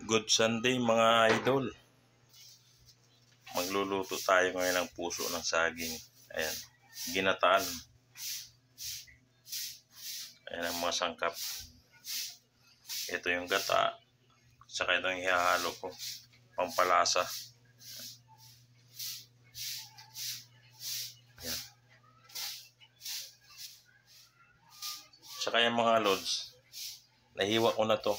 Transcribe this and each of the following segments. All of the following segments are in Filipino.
Good Sunday mga idol. Magluluto tayo ngayon ng puso ng saging. Ayan, ginataan. Ayan ang mga sangkap. Ito yung gata. Saka ito yung ihahalo ko. Pampalasa. Ayan. Saka yung mga lods. Nahiwa ko na to.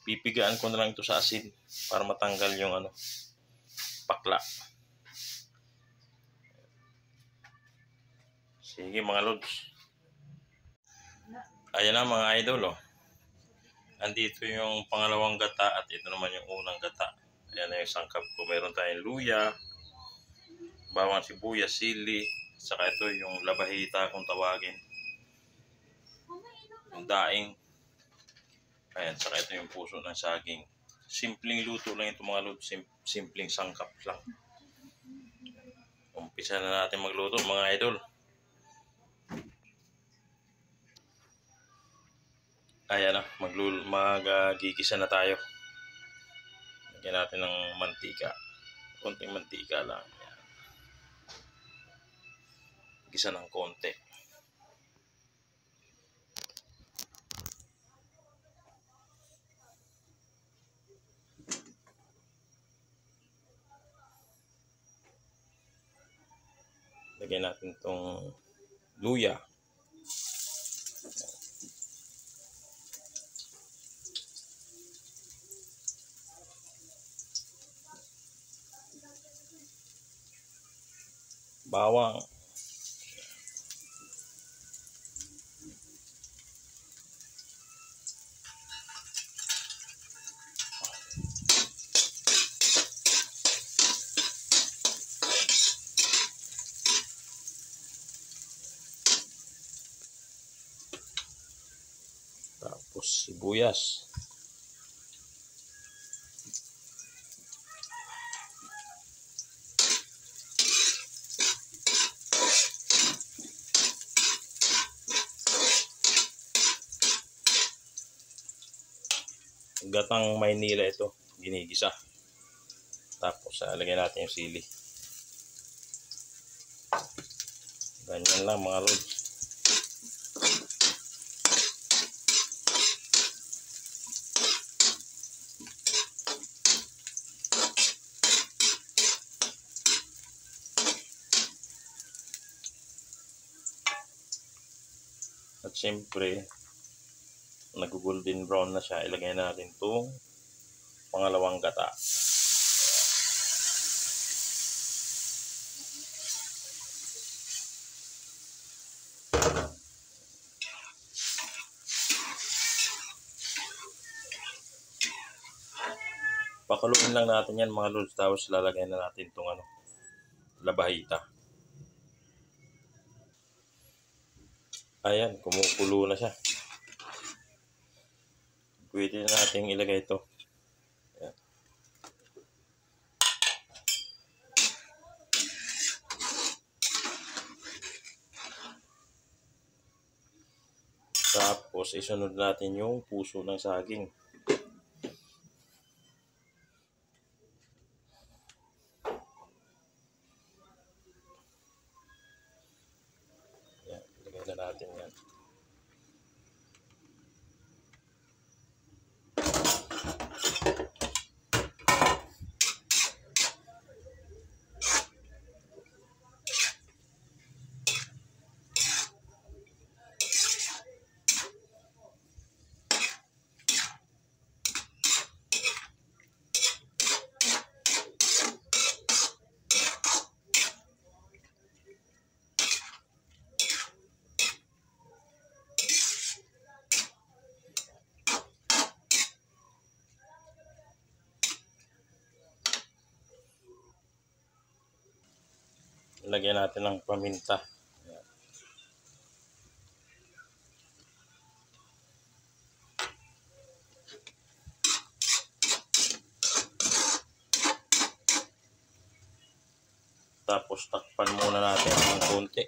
Pipigaan ko na lang ito sa asin para matanggal yung pakla. Sige mga lods. Ayan na mga idol oh. Andito yung pangalawang gata at ito naman yung unang gata. Ayan na yung sangkap ko. Meron tayong luya, bawang sibuyas, sili, saka ito yung labahita kung tawagin. Yung daing. Ayan, saka ito yung puso ng saging. Simpleng luto lang ito mga lods. Simpleng sangkap lang. Umpisa na natin magluto mga idol. Ayan na, magigisa na tayo. Lagyan natin ng mantika. Konting mantika lang. Ayan. Gisa ng konti. Lagyan natin itong luya. Bawang. Tapos sibuyas. Gatang Maynila ito, ginigisa. Tapos lagyan natin yung sili. Ganyan lang mga lods. At siyempre, nag-golden brown na siya. Ilagay natin itong pangalawang gata. Pakuluin lang natin yan mga lods. Tapos lalagay na natin itong labahita. Ayan, kumukulo na siya. Pwede na natin ilagay ito. Ayan. Tapos isunod natin yung puso ng saging. Ayan, ilagay na natin yan. Lagyan natin ng paminta. Ayan. Tapos takpan muna natin ng konti.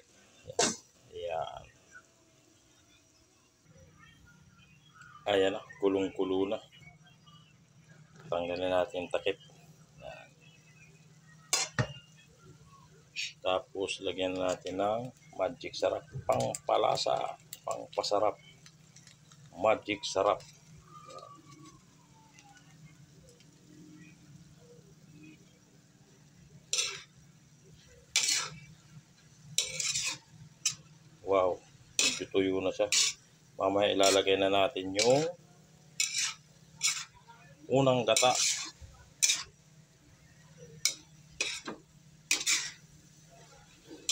Ayan. Ayan na, kulong-kulo na. Tanggalin natin yung takip. Tapos lagyan natin ng magic sarap, pang palasa, pang pasarap. Magic sarap. Wow, medyo tuyo na siya. Mamaya ilalagay na natin yung unang gata.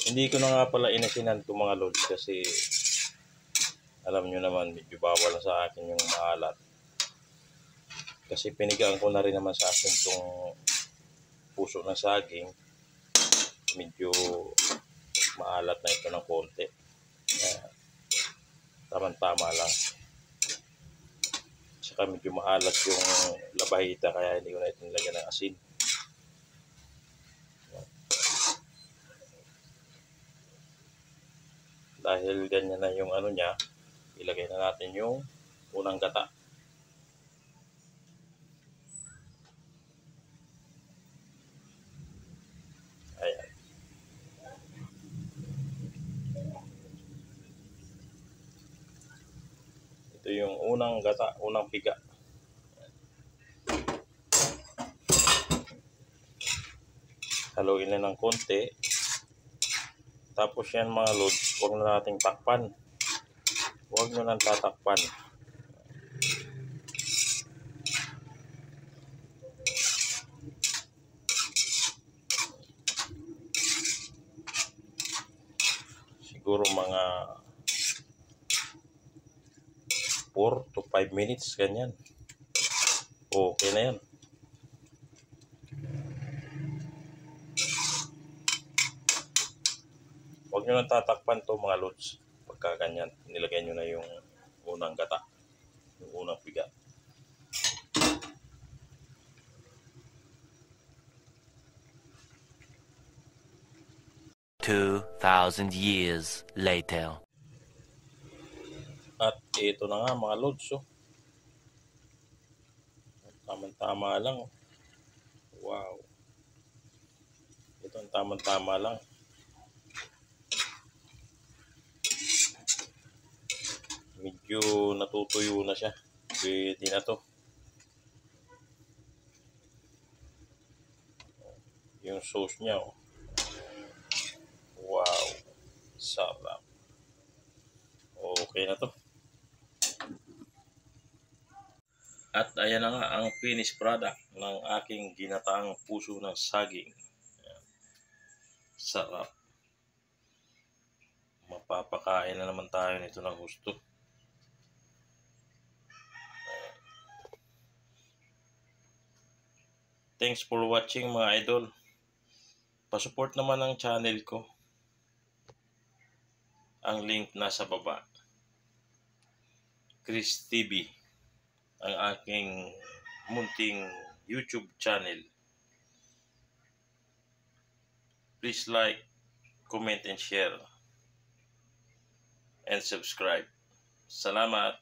Hindi ko na nga pala inasinan itong mga lods kasi alam nyo naman medyo bawal sa akin yung maalat. Kasi pinigaan ko na rin naman sa akin itong puso ng saging. Medyo maalat na ito ng konti. Tama-tama lang. Saka medyo maalat yung labahita kaya hindi ko na ito nilagyan ng asin. Dahil ganyan na yung ano niya, ilagay na natin yung unang gata. Ayan. Ito yung unang gata, unang piga. Haluin na ng konti. Tapos yan mga lods, huwag na nating takpan. Huwag nyo nang tatakpan. Siguro mga 4 to 5 minutes, ganyan. Okay na yan. Huwag nyo nang tatakpan to mga lods. Pagka ganyan, nilagay nyo na yung unang gata, yung unang piga. "2,000 years later." At ito na nga mga lods. Oh. Tama-tama lang. Wow. Ito ang tama-tama lang. Medyo natutuyo na siya. Pwede na to. Yung sauce niya. Oh. Wow. Sarap. Okay na to. At ayan na nga ang finished product ng aking ginataang puso ng saging. Sarap. Mapapakain na naman tayo nito ng gusto. Thanks for watching mga idol. Pasupport naman ang channel ko. Ang link nasa baba. Chris TV. Ang aking munting YouTube channel. Please like, comment, and share. And subscribe. Salamat.